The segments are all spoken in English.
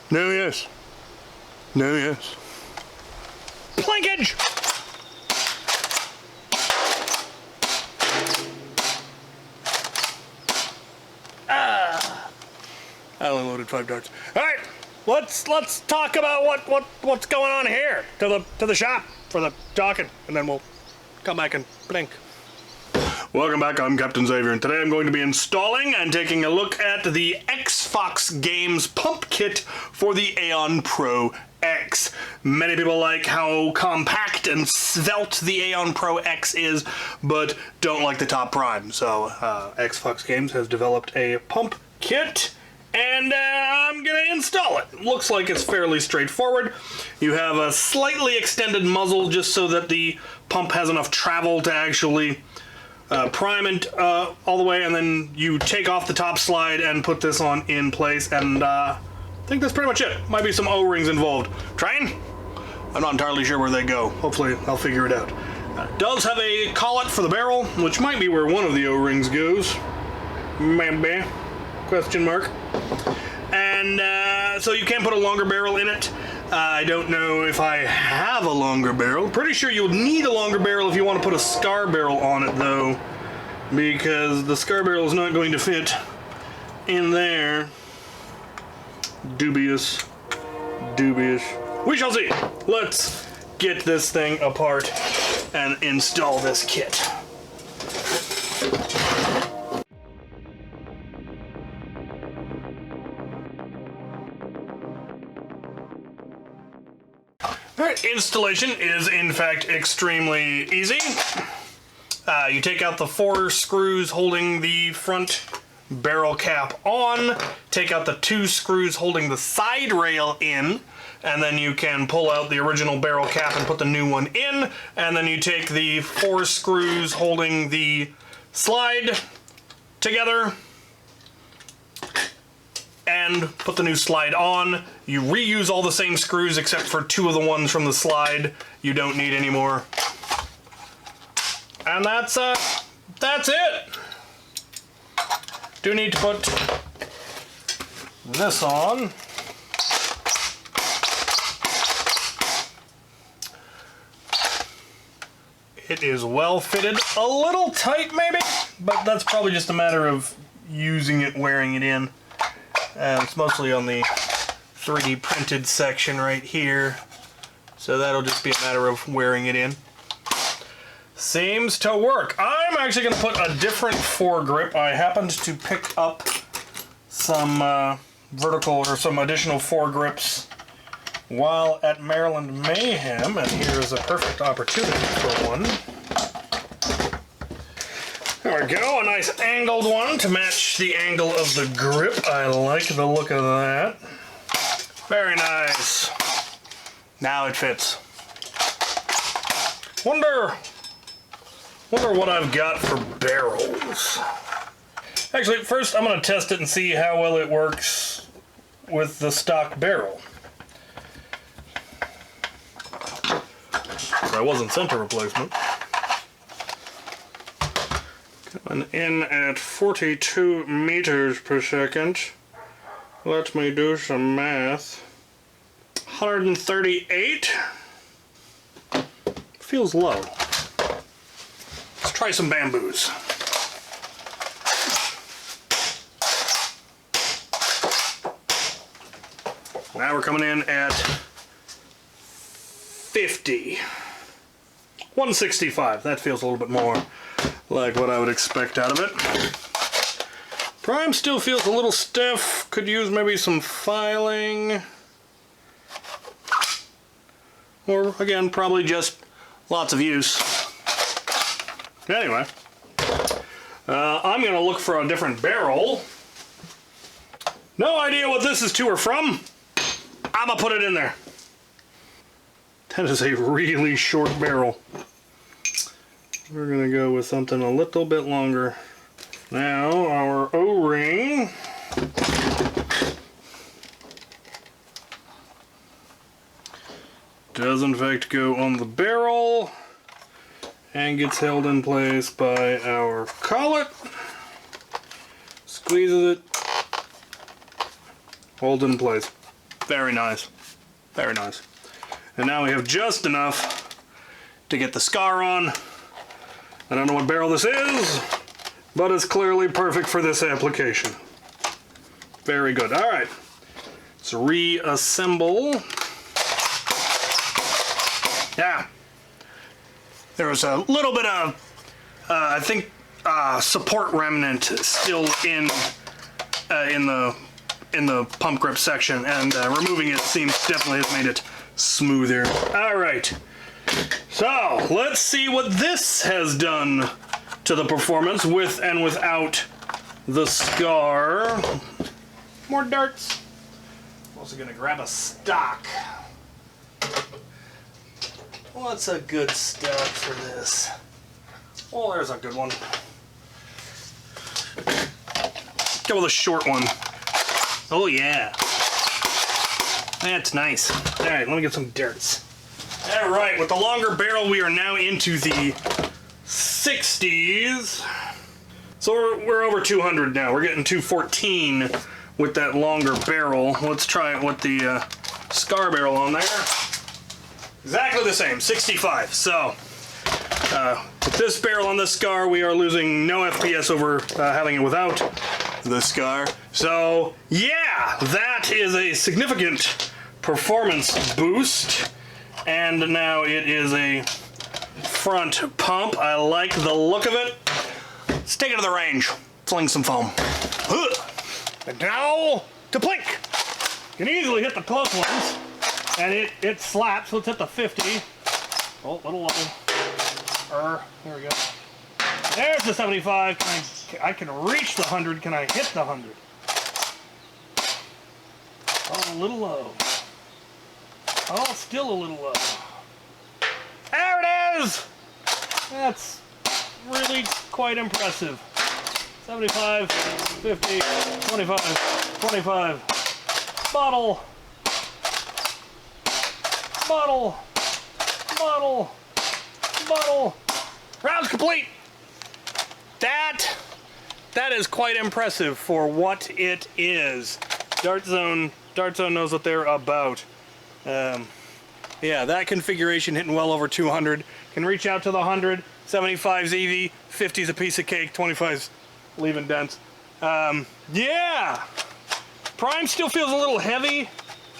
No, yes. No, yes. Plankage! I only loaded 5 darts. All right, let's talk about what's going on here to the shop for the talking, and then we'll come back and blink. Welcome back, I'm Captain Xavier, and today I'm going to be installing and taking a look at the XFoxGames pump kit for the Aeon Pro X. Many people like how compact and svelte the Aeon Pro X is, but don't like the top prime. So XFoxGames has developed a pump kit, and I'm gonna install it. Looks like it's fairly straightforward. You have a slightly extended muzzle just so that the pump has enough travel to actually prime it all the way, and then you take off the top slide and put this on in place, and I think that's pretty much it. Might be some O-rings involved. Train? I'm not entirely sure where they go. Hopefully I'll figure it out. Does have a collet for the barrel, which might be where one of the O-rings goes. Maybe. Question mark. And so you can put a longer barrel in it. I don't know if I have a longer barrel. Pretty sure you'll need a longer barrel if you want to put a scar barrel on it, though, because the scar barrel is not going to fit in there. Dubious. Dubious. We shall see. Let's get this thing apart and install this kit. Alright, installation is in fact extremely easy. You take out the 4 screws holding the front barrel cap on, take out the 2 screws holding the side rail in, and then you can pull out the original barrel cap and put the new one in, and then you take the 4 screws holding the slide together and put the new slide on. You reuse all the same screws except for 2 of the ones from the slide you don't need anymore. And that's it. Do need to put this on. It is well fitted, a little tight maybe, but that's probably just a matter of using it, wearing it in. It's mostly on the 3D printed section right here, so that'll just be a matter of wearing it in. Seems to work. I'm actually going to put a different foregrip. I happened to pick up some vertical or some additional foregrips while at Maryland Mayhem, and here's a perfect opportunity for one. There we go, a nice angled one to match the angle of the grip. I like the look of that. Very nice. Now it fits. Wonder what I've got for barrels. Actually, first I'm going to test it and see how well it works with the stock barrel. I wasn't center replacement. Coming in at 42 meters per second. Let me do some math. 138. Feels low. Let's try some bamboos. Now we're coming in at 50. 165. That feels a little bit more like what I would expect out of it. Prime still feels a little stiff. Could use maybe some filing. Or, again, probably just lots of use. Anyway, I'm going to look for a different barrel. No idea what this is to or from. I'm going to put it in there. That is a really short barrel. We're going to go with something a little bit longer. Now, our O-ring. Does in fact go on the barrel and gets held in place by our collet. Squeezes it, holds it in place. Very nice. Very nice. And now we have just enough to get the scar on. I don't know what barrel this is, but it's clearly perfect for this application. Very good. All right. Let's reassemble. Yeah. There was a little bit of, I think, support remnant still in the pump grip section, and removing it definitely has made it smoother. All right. So let's see what this has done to the performance with and without the scar. More darts. I'm also gonna grab a stock. What's a good stock for this? Oh, there's a good one. Go with a short one. Oh yeah. That's nice. All right, let me get some darts. All right, with the longer barrel, we are now into the 60s. So we're over 200 now. We're getting 214 with that longer barrel. Let's try it with the scar barrel on there. Exactly the same, 65. So with this barrel on the scar, we are losing no FPS over having it without the scar. So yeah, that is a significant performance boost. And now it is a front pump. I like the look of it. Let's take it to the range. Fling some foam. And now to blink. You can easily hit the close ones, and it slaps. Let's hit the 50. Oh, a little low. There we go. There's the 75. I can reach the 100. Can I hit the 100? Oh, a little low. Oh, still a little low. There it is! That's really quite impressive. 75, 50, 25, 25. Bottle. Bottle. Bottle. Bottle. Round's complete. That is quite impressive for what it is. Dart Zone knows what they're about. Yeah, that configuration hitting well over 200. Can reach out to the 100. 75's easy. 50's a piece of cake. 25's leaving dents. Yeah! Prime still feels a little heavy,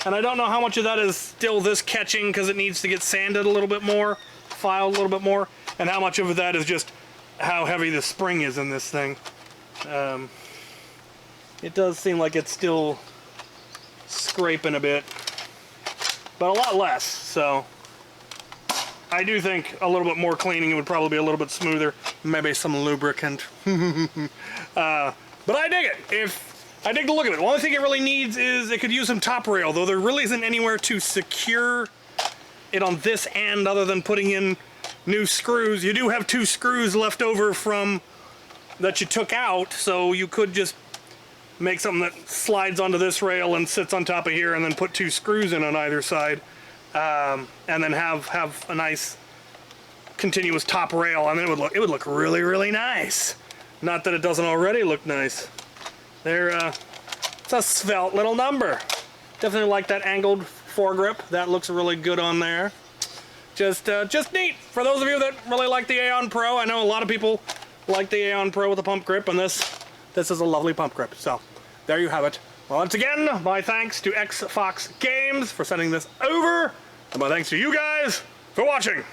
and I don't know how much of that is still this catching because it needs to get sanded a little bit more, filed a little bit more, and how much of that is just how heavy the spring is in this thing. It does seem like it's still scraping a bit, but a lot less, so I do think a little bit more cleaning, it would probably be a little bit smoother, maybe some lubricant. But I dig it. I dig the look of it. The only thing it really needs is it could use some top rail, though there really isn't anywhere to secure it on this end other than putting in new screws. You do have 2 screws left over from that you took out, so you could just make something that slides onto this rail and sits on top of here, and then put 2 screws in on either side, and then have a nice continuous top rail, and it would look really, really nice. Not that it doesn't already look nice. It's a svelte little number. Definitely like that angled foregrip. That looks really good on there. Just neat. For those of you that really like the Aeon Pro, I know a lot of people like the Aeon Pro with the pump grip, and this is a lovely pump grip. So there you have it. Once again, my thanks to XFoxGames for sending this over, and my thanks to you guys for watching.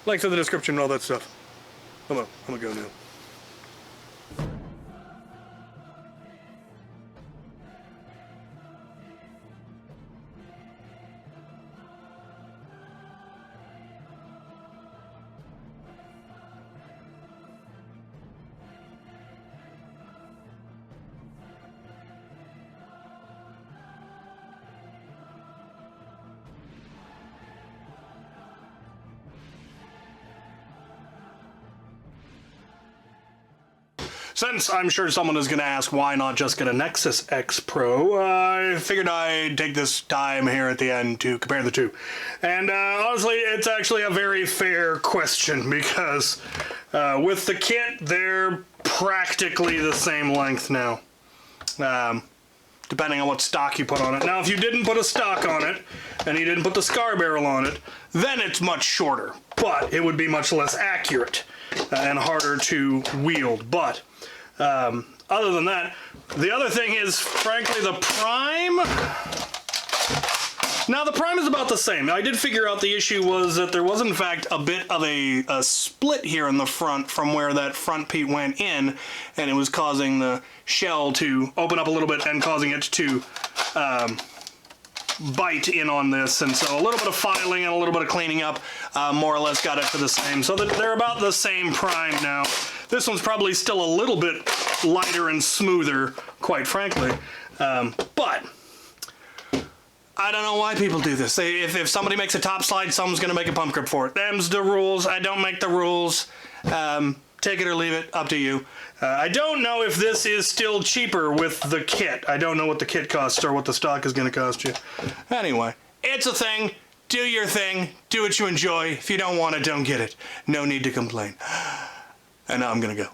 Links in the description and all that stuff. I'm gonna go now. Since I'm sure someone is going to ask why not just get a Nexus X Pro, I figured I'd take this time here at the end to compare the two. And honestly, it's actually a very fair question because with the kit, they're practically the same length now. depending on what stock you put on it. Now, if you didn't put a stock on it, and you didn't put the scar barrel on it, then it's much shorter, but it would be much less accurate and harder to wield. But other than that, the other thing is, frankly, the prime. Now, the prime is about the same. I did figure out the issue was that there was, in fact, a bit of a split here in the front from where that front piece went in, and it was causing the shell to open up a little bit and causing it to bite in on this. And so a little bit of filing and a little bit of cleaning up more or less got it to the same. So they're about the same prime now. This one's probably still a little bit lighter and smoother, quite frankly. But I don't know why people do this. If somebody makes a top slide, someone's going to make a pump grip for it. Them's the rules. I don't make the rules. Take it or leave it. Up to you. I don't know if this is still cheaper with the kit. I don't know what the kit costs or what the stock is going to cost you. Anyway, it's a thing. Do your thing. Do what you enjoy. If you don't want it, don't get it. No need to complain. And now I'm going to go.